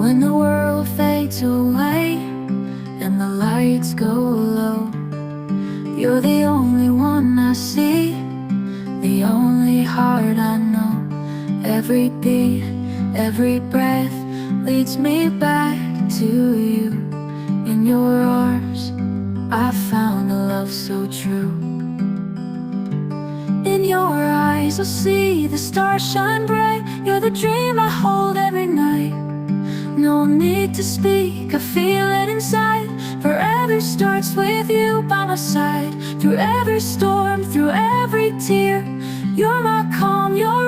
When the world fades away and the lights go low, you're the only one I see, the only heart I know. Every beat, every breath leads me back to you. In your arms, I found a love so true. In your eyes, I'll see the stars shine bright. You're the dream I hold every night. No need to speak, I feel it inside. Forever starts with you by my side. Through every storm, through every tear, you're my calm, you're